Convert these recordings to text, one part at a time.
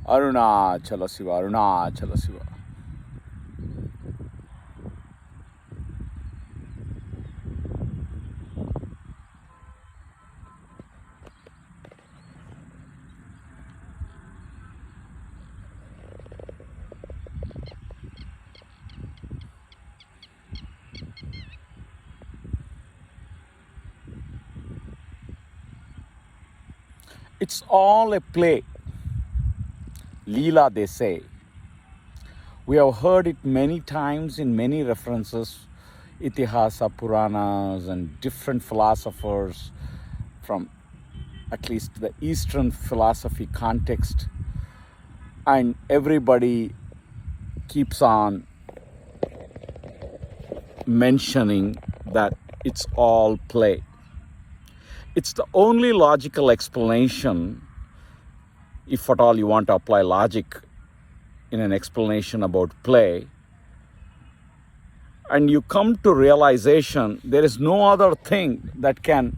Arunachala Shiva, Arunachala Shiva. It's all a play. Leela, they say. We have heard it many times in many references, Itihasa, Puranas, and different philosophers from at least the Eastern philosophy context. And everybody keeps on mentioning that it's all play. It's the only logical explanation, if at all you want to apply logic in an explanation about play. And you come to realization there is no other thing that can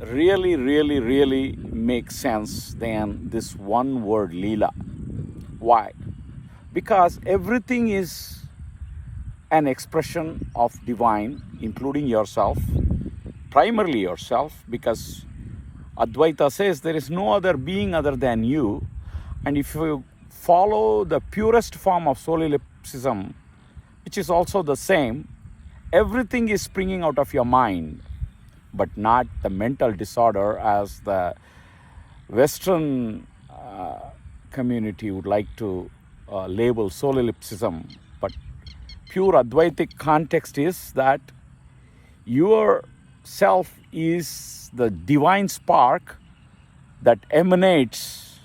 really make sense than this one word, Leela. Why? Because everything is an expression of divine, including yourself, primarily yourself, because Advaita says there is no other being other than you. And if you follow the purest form of solipsism, which is also the same, everything is springing out of your mind, but not the mental disorder as the Western community would like to label solipsism. But pure Advaitic context is that your self is the divine spark that emanates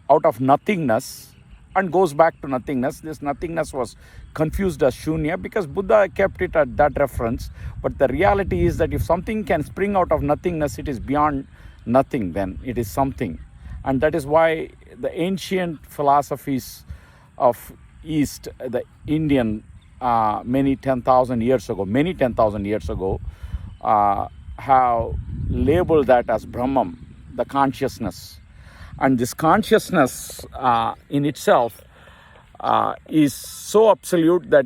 out of nothingness and goes back to nothingness. This nothingness was confused as Shunya because Buddha kept it at that reference. But the reality is that if something can spring out of nothingness, it is beyond nothing, then it is something. And that is why the ancient philosophies of East, the Indian, many 10,000 years ago, have labeled that as Brahman, the consciousness. And this consciousness in itself is so absolute that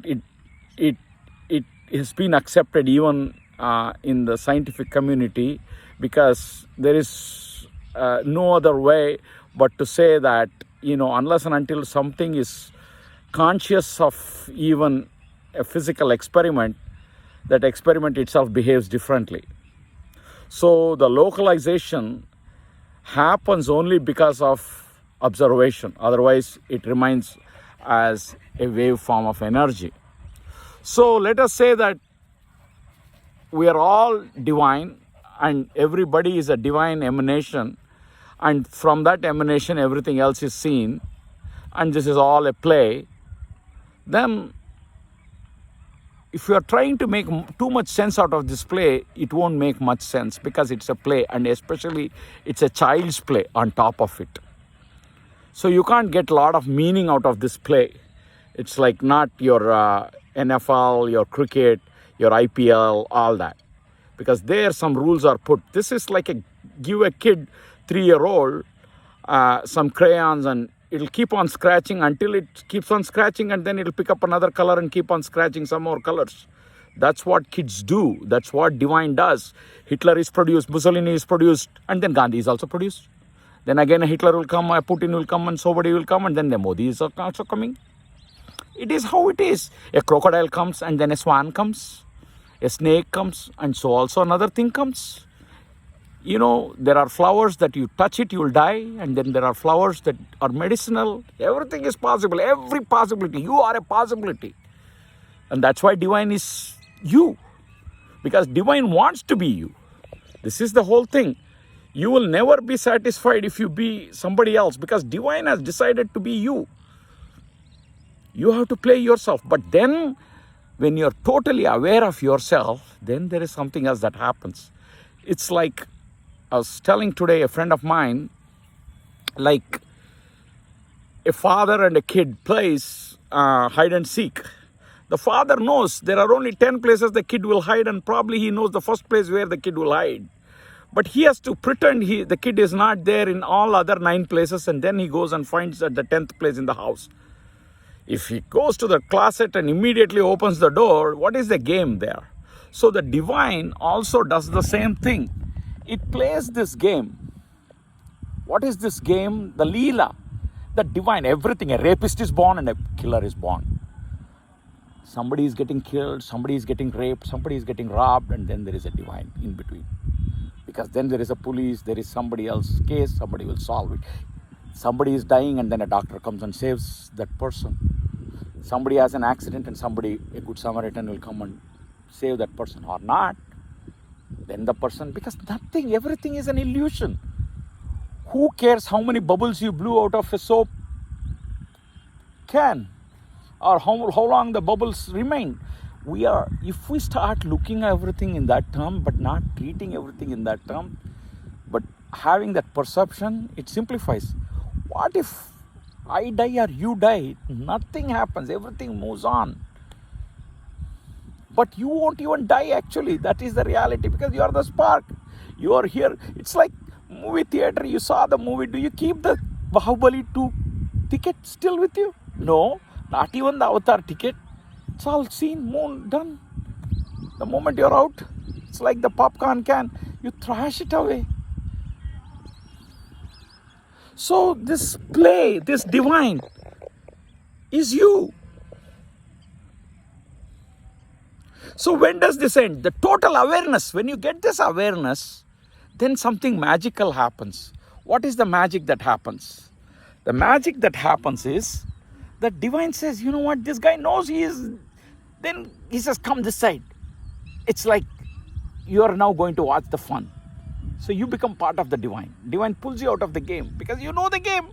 it has been accepted even in the scientific community, because there is no other way but to say that, unless and until something is conscious of even a physical experiment, that experiment itself behaves differently. So the localization happens only because of observation. Otherwise, it remains as a wave form of energy. So let us say that we are all divine and everybody is a divine emanation, and from that emanation everything else is seen, and this is all a play. Then if you are trying to make too much sense out of this play, it won't make much sense, because it's a play, and especially it's a child's play on top of it. So you can't get a lot of meaning out of this play. It's like not your NFL, your cricket, your IPL, all that. Because there some rules are put. This is like give a kid 3-year-old some crayons, and it'll keep on scratching until it keeps on scratching, and then it'll pick up another color and keep on scratching some more colors. That's what kids do. That's what divine does. Hitler is produced, Mussolini is produced, and then Gandhi is also produced. Then again a Hitler will come, a Putin will come, and somebody will come, and then the Modi is also coming. It is how it is. A crocodile comes, and then a swan comes. A snake comes, and so also another thing comes. There are flowers that you touch it, you will die. And then there are flowers that are medicinal. Everything is possible. Every possibility. You are a possibility. And that's why divine is you. Because divine wants to be you. This is the whole thing. You will never be satisfied if you be somebody else, because divine has decided to be you. You have to play yourself. But then when you're totally aware of yourself, then there is something else that happens. It's like, I was telling today a friend of mine, like a father and a kid plays hide and seek. The father knows there are only 10 places the kid will hide, and probably he knows the first place where the kid will hide. But he has to pretend the kid is not there in all other 9 places, and then he goes and finds at the 10th place in the house. If he goes to the closet and immediately opens the door, what is the game there? So the divine also does the same thing. It plays this game. What is this game? The Leela. The divine, everything. A rapist is born and a killer is born. Somebody is getting killed, somebody is getting raped, somebody is getting robbed, and then there is a divine in between. Because then there is a police, there is somebody else's case, somebody will solve it. Somebody is dying and then a doctor comes and saves that person. Somebody has an accident and a good Samaritan will come and save that person, or not. Then the person, because everything is an illusion. Who cares how many bubbles you blew out of a soap can? Or how long the bubbles remain. If we start looking at everything in that term, but not treating everything in that term, but having that perception, it simplifies. What if I die or you die? Nothing happens, everything moves on. But you won't even die actually. That is the reality, because you are the spark. You are here. It's like movie theater. You saw the movie. Do you keep the Bahubali 2 ticket still with you? No. Not even the Avatar ticket. It's all seen, done. The moment you're out, it's like the popcorn can. You thrash it away. So this play, this divine, is you. So when does this end? The total awareness. When you get this awareness, then something magical happens. What is the magic that happens? The magic that happens is, the divine says, you know what, this guy knows he is. Then he says, come this side. It's like you are now going to watch the fun. So you become part of the divine. Divine pulls you out of the game because you know the game.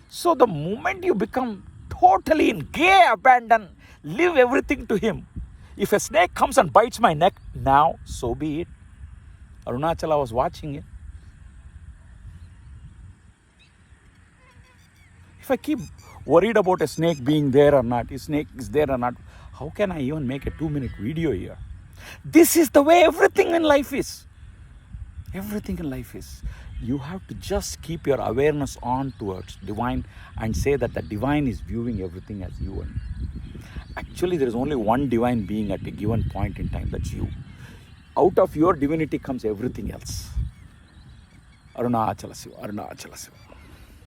So the moment you become totally in gay abandon, leave everything to him. If a snake comes and bites my neck, now so be it. Arunachala was watching it. If I keep worried about a snake being there or not, if snake is there or not, how can I even make a 2-minute video here? This is the way everything in life is. Everything in life is. You have to just keep your awareness on towards divine and say that the divine is viewing everything as you. And actually, there is only one divine being at a given point in time, that's you. Out of your divinity comes everything else. Arunachala Siva, Arunachala Siva.